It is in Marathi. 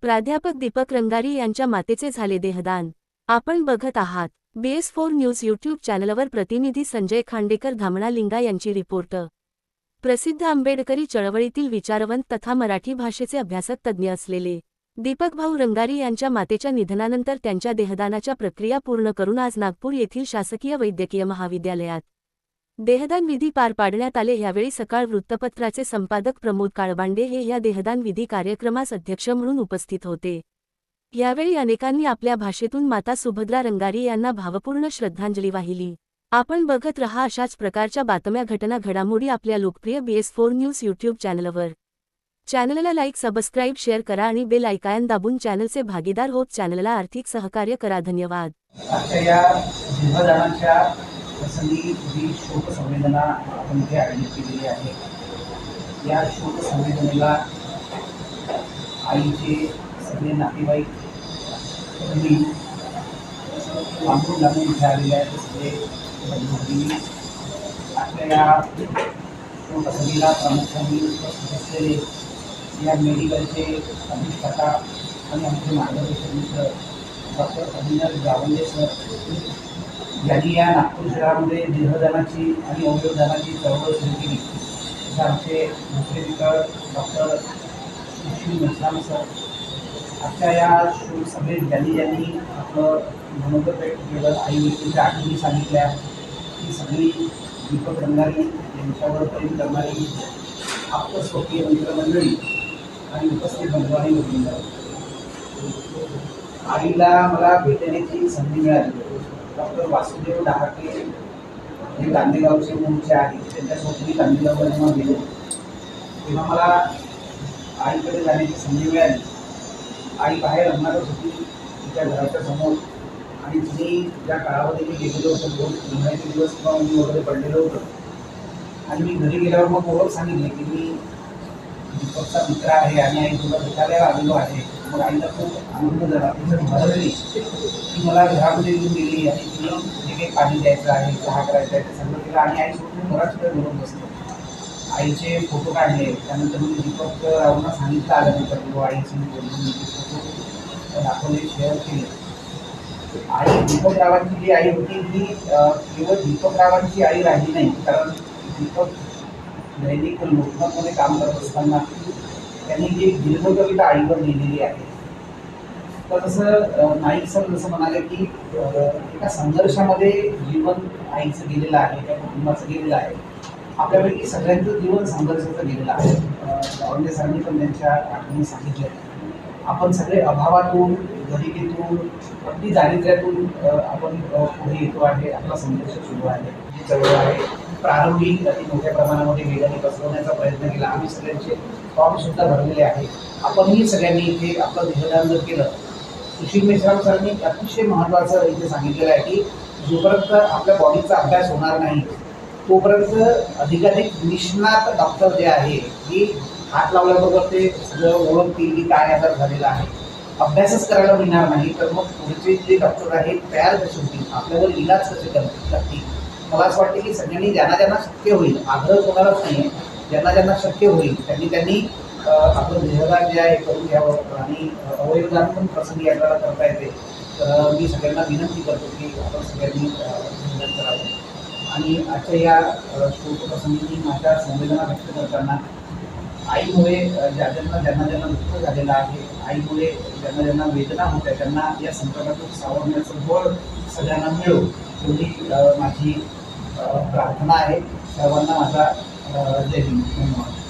प्राध्यापक दीपक रंगारी यांच्या मातेचे झाले देहदान। आपण बघत आहात BS4 न्यूज यूट्यूब चॅनलवर प्रतिनिधी संजय खांडेकर धामणा लिंगा यांची रिपोर्ट। प्रसिद्ध आंबेडकरी चळवळीतील विचारवंत तथा मराठी भाषेचे अभ्यासक तज्ज्ञ असलेले दीपक भाऊ रंगारी यांच्या मातेच्या निधनानंतर त्यांच्या देहदानाच्या प्रक्रिया पूर्ण करून आज नागपूर येथील शासकीय वैद्यकीय महाविद्यालयात देहदान विधी पार पाडण्यात आले। यावेळी सकाळ वृत्तपत्राचे संपादक प्रमोद काळबांडे हे या देहदान विधी कार्यक्रमास अध्यक्ष म्हणून उपस्थित होते। यावेळी अनेकांनी आपल्या भाषेतून माता सुभद्रा रंगारी यांना भावपूर्ण श्रद्धांजली वाहिली। आपण बघत रहा अशाच प्रकारच्या बातम्या घटना घडामोडी आपल्या लोकप्रिय BS4 न्यूज यूट्यूब चॅनलवर। चॅनलला लाईक सबस्क्राईब शेअर करा आणि बेल आयकॉन दाबून चॅनलचे भागीदार होत चॅनलला आर्थिक सहकार्य करा। धन्यवाद। प्रसंगी जी शोक संवेदना आपण इथे आयोजित केलेली आहे, या शोक संवेदनेला आईचे सगळे नातेवाईक लांबून इथे आलेले आहेत। सगळे बंधू आपल्या या शोक प्रसंगीला प्रामुख्याने उपस्थित असलेले या मेडिकलचे अधिष्ठाता आणि आमचे मार्गदर्शक मित्र डॉक्टर अभिनव गावंडे सर यांनी या नागपूर शहरामध्ये देहदानाची आणि अवयवदानाची चळवळ सुरू केली। तसं आमचे दुसरे मित्र डॉक्टर सुशील मेश्राम सर आजच्या या सभेत ज्यांनी आपलं मनोगत व्यक्त केलं, आई व्यक्तीच्या आठवणी सांगितल्या, ही सगळी दीपक रंगारी यांच्यावर प्रेम करणारी आप्तस्वकीय मित्रमंडळी आणि उपस्थित बंधू आणि भगिनी, आईला मला भेटण्याची संधी मिळाली। डॉक्टर वासुदेव डहाके हे गांधीगावचे मूळचे आहेत, त्यांच्यासोबत मी गांधीगावला जेव्हा गेलो तेव्हा मला आईकडे जाण्याची संधी मिळाली। आई बाहेर अंगणातच होती तिच्या घराच्या समोर, आणि तिने ज्या काळामध्ये मी गेलेलो होतो 2 महिन्याचे दिवस किंवा मी वगैरे पडलेलो होतो, आणि मी घरी गेल्यावर मग ओळख सांगितली की मी दीपकचा मित्र आहे आणि आई तुला भेटायला आलेलो आहे। मग आईला खूप आनंद झाला, तिचं भरली ती मला घरामध्ये येऊन गेली आणि तिने जे काही पाणी द्यायचं आहे, चहा करायचा आहे ते सगळं केलं आणि आईसोबत बराच वेळ बोलून बसलो। आईचे फोटो काढले, त्यानंतर मी दीपक रावांना सांगितलं आल्यानंतर किंवा आईचे मी बोलून मी फोटो दाखवले, शेअर केले। आई दीपक रावांची जी आई होती ही केवळ दीपक रावांची आई राहिली नाही, कारण दीपक दैनिक लोकमतमध्ये काम करत असताना त्यांनी जी दीर्घकविता आईवर लिहिलेली आहे, तर जसं नाईक सर जसं म्हणाले की एका संघर्षामध्ये जीवन आईचं गेलेलं आहे, त्या कुटुंबाचं गेलेलं आहे। आपल्यापैकी सगळ्यांचं जीवन संघर्षाचं गेलेलं आहे। गावंडे सरांनी पण त्यांच्या आठवणी सांगितल्या, आपण सगळे अभावातून, गरिबीतून, अगदी दारिद्र्यातून आपण पुढे येतो आहे। आपला संघर्ष सुरू आहे, जी चळवळ आहे प्रारंभी अति मोठ्या प्रमाणामध्ये वेगाने बसवण्याचा प्रयत्न केला। आम्ही सगळ्यांचे फॉर्मसुद्धा भरलेले आहे। आपणही सगळ्यांनी इथे आपलं देहदान जर केलं। सुशील मेश्राम सरांनी अतिशय महत्त्वाचं इथे सांगितलेलं आहे की जोपर्यंत आपल्या बॉडीचा अभ्यास होणार नाही तोपर्यंत अधिकाधिक निष्णात डॉक्टर जे आहे की हात लावल्याबरोबर ते सगळं ओळखतील की काय आजार झालेला आहे, अभ्यासच करायला मिळणार नाही तर मग पुढचे जे डॉक्टर आहेत तयार कसे होतील, आपल्यावर इलाज कसे करतील। मला असं वाटतं की सगळ्यांनी ज्यांना शक्य होईल, आग्रह कोणालाच नाही आहे, ज्यांना शक्य होईल त्यांनी आपलं देहदान जे आहे करून घ्यावं। आणि अवयवदान पण प्रसंगी आपल्याला करता येते, तर मी सगळ्यांना विनंती करतो की आपण सगळ्यांनी देहदान करावं। आणि आजच्या या शोक प्रसंगी माझ्या संवेदना व्यक्त करताना आईमुळे ज्यांना दुःख झालेलं आहे, आईमुळे ज्यांना वेदना होत आहे, त्यांना या संकटातून सावरण्याचं बळ सगळ्यांना मिळो एवढी माझी प्रार्थना आहे। सर्वांना माझा जय हिंद, धन्यवाद।